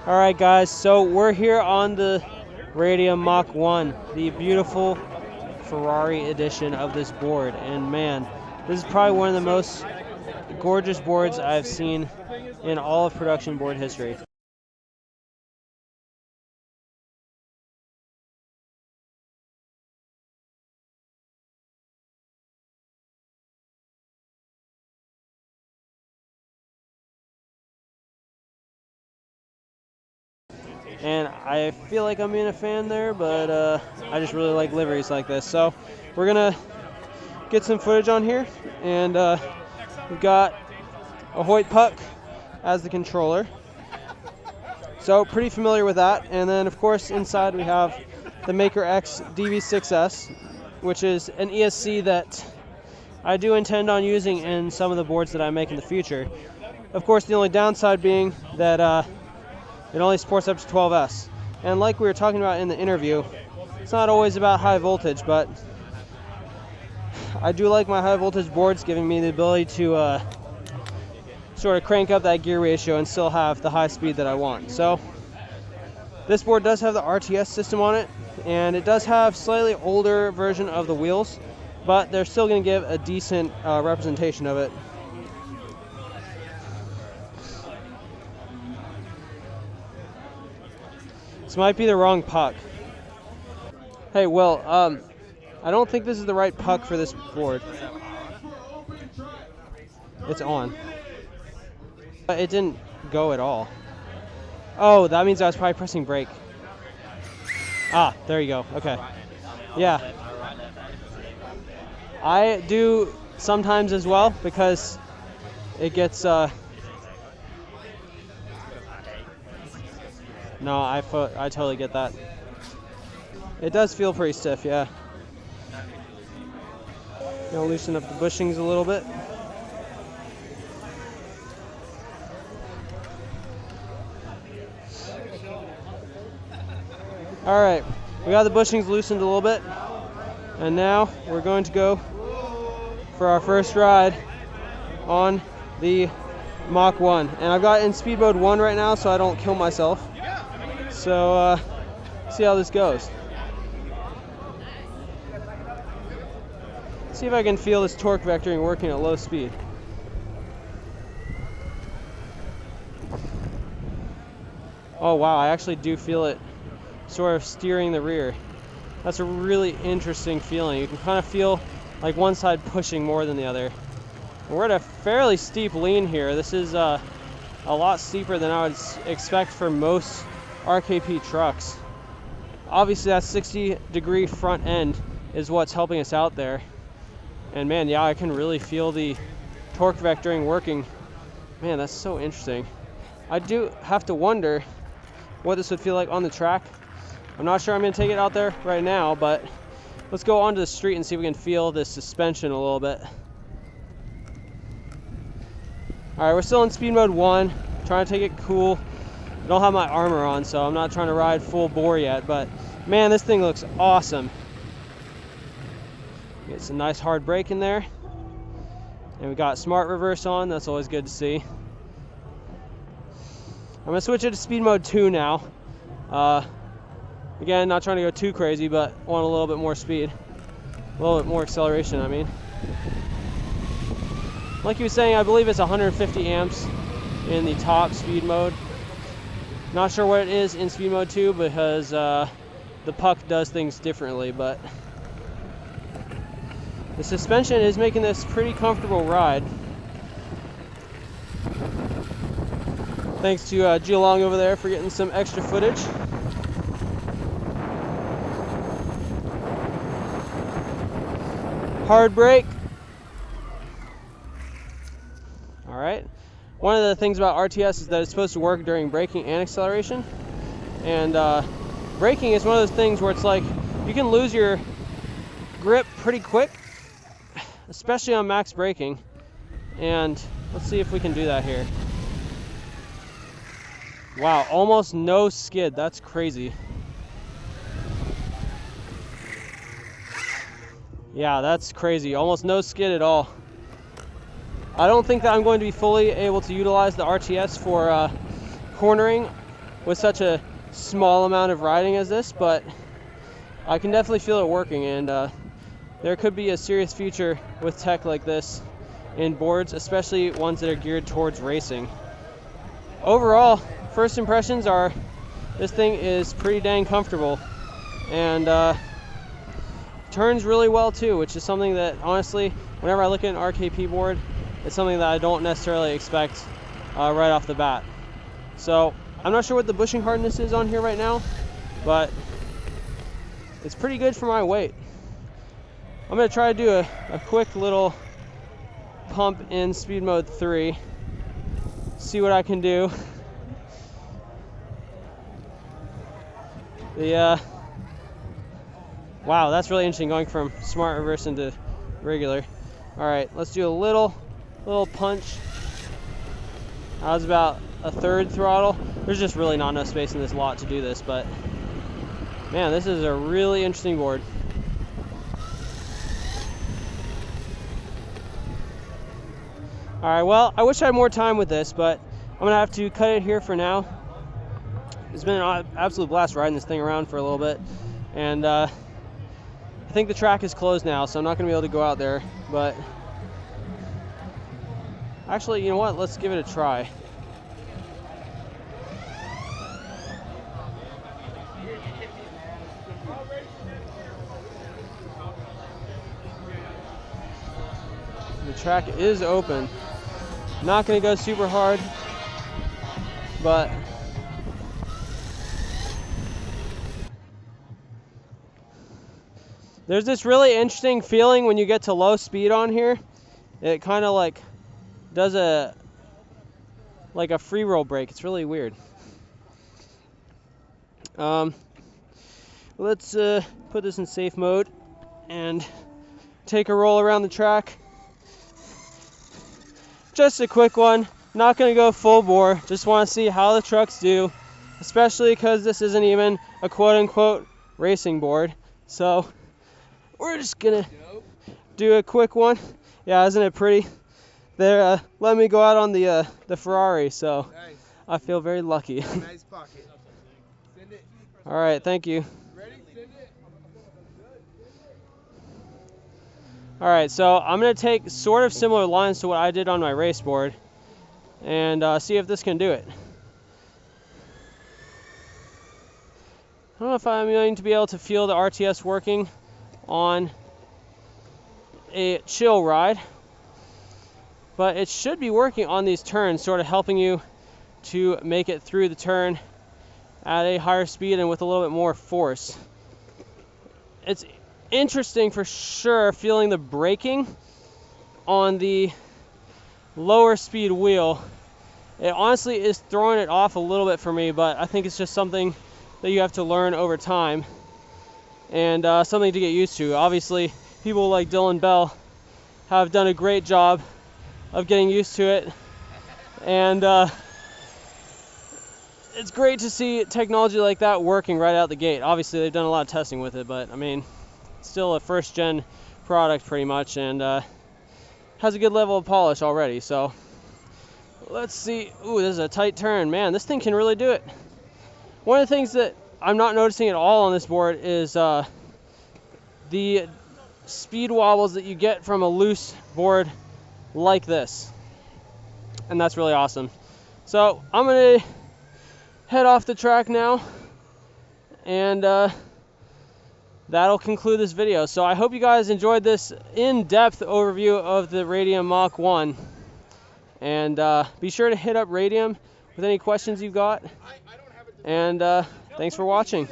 Alright guys, so we're here on the Radium Mach One, the beautiful Ferrari edition of this board, and man, this is probably one of the most gorgeous boards I've seen in all of production board history. And I feel like I'm being a fan there, but I just really like liveries like this. So we're gonna get some footage on here, and we've got a Hoyt Puck as the controller. So pretty familiar with that. And then of course inside we have the MakerX DV6s, which is an ESC that I do intend on using in some of the boards that I make in the future. Of course, the only downside being that it only supports up to 12S. And like we were talking about in the interview, it's not always about high voltage, but I do like my high voltage boards giving me the ability to sort of crank up that gear ratio and still have the high speed that I want. So this board does have the RTS system on it, and it does have slightly older version of the wheels, but they're still going to give a decent representation of it. This might be the wrong puck. Hey, Will, I don't think this is the right puck for this board. It's on. But it didn't go at all. Oh, that means I was probably pressing brake. Ah, there you go. Okay. Yeah. I do sometimes as well because it gets No, I totally get that. It does feel pretty stiff, yeah. Gonna loosen up the bushings a little bit. Alright, we got the bushings loosened a little bit, and now we're going to go for our first ride on the Mach 1. And I've got it in speed mode 1 right now so I don't kill myself. So, see how this goes. See if I can feel this torque vectoring working at low speed. Oh wow, I actually do feel it sort of steering the rear. That's a really interesting feeling. You can kind of feel like one side pushing more than the other. We're at a fairly steep lean here. This is a lot steeper than I would expect for most RKP trucks. Obviously that 60-degree front end is what's helping us out there. And man, yeah, I can really feel the torque vectoring working. Man, that's so interesting. I do have to wonder what this would feel like on the track. I'm not sure I'm going to take it out there right now, but let's go onto the street and see if we can feel this suspension a little bit. Alright, we're still in speed mode 1, trying to take it cool. I don't have my armor on, so I'm not trying to ride full bore yet, but man, this thing looks awesome. Get some nice hard brake in there. And we got smart reverse on, that's always good to see. I'm going to switch it to speed mode 2 now. Again, not trying to go too crazy, but want a little bit more speed. A little bit more acceleration, I mean. Like he was saying, I believe it's 150 amps in the top speed mode. Not sure what it is in speed mode 2 because the Puck does things differently, but the suspension is making this pretty comfortable ride. Thanks to Geelong over there for getting some extra footage. Hard brake. Alright. One of the things about RTS is that it's supposed to work during braking and acceleration. And braking is one of those things where it's like you can lose your grip pretty quick, especially on max braking. And let's see if we can do that here. Wow, almost no skid. That's crazy. Yeah, that's crazy. Almost no skid at all. I don't think that I'm going to be fully able to utilize the RTS for cornering with such a small amount of riding as this, but I can definitely feel it working, and there could be a serious future with tech like this in boards, especially ones that are geared towards racing. Overall, first impressions are this thing is pretty dang comfortable, and turns really well too, which is something that honestly, whenever I look at an RKP board, it's something that I don't necessarily expect right off the bat. So I'm not sure what the bushing hardness is on here right now, but it's pretty good for my weight. I'm going to try to do a quick little pump in speed mode 3, see what I can do. Wow, that's really interesting, going from smart reverse into regular. All right, let's do a little punch. That was about a third throttle. There's just really not enough space in this lot to do this, but man, this is a really interesting board. All right, well, I wish I had more time with this, but I'm gonna have to cut it here for now. It's been an absolute blast riding this thing around for a little bit, and I think the track is closed now, so I'm not gonna be able to go out there, but actually, you know what? Let's give it a try. The track is open. Not going to go super hard, but there's this really interesting feeling when you get to low speed on here. It kind of like does a free roll break. It's really weird. Let's put this in safe mode and take a roll around the track. Just a quick one, not going to go full bore, just want to see how the trucks do, especially because this isn't even a quote-unquote racing board. So we're just going to do a quick one. Yeah, isn't it pretty? They're letting me go out on the Ferrari, so nice. I feel very lucky. Nice pocket. Send it. All right, thank you. Ready? Send it. All right, so I'm going to take sort of similar lines to what I did on my race board and see if this can do it. I don't know if I'm going to be able to feel the RTS working on a chill ride, but it should be working on these turns, sort of helping you to make it through the turn at a higher speed and with a little bit more force. It's interesting for sure feeling the braking on the lower speed wheel. It honestly is throwing it off a little bit for me, but I think it's just something that you have to learn over time and something to get used to. Obviously, people like Dylan Bell have done a great job of getting used to it, and it's great to see technology like that working right out the gate. Obviously, they've done a lot of testing with it, but I mean, still a first gen product pretty much, and has a good level of polish already. So let's see. Ooh, this is a tight turn. Man, this thing can really do it. One of the things that I'm not noticing at all on this board is the speed wobbles that you get from a loose board like this, and that's really awesome. So I'm gonna head off the track now, and that'll conclude this video. So I hope you guys enjoyed this in-depth overview of the Radium Mach One. And be sure to hit up Radium with any questions you've got. And thanks for watching.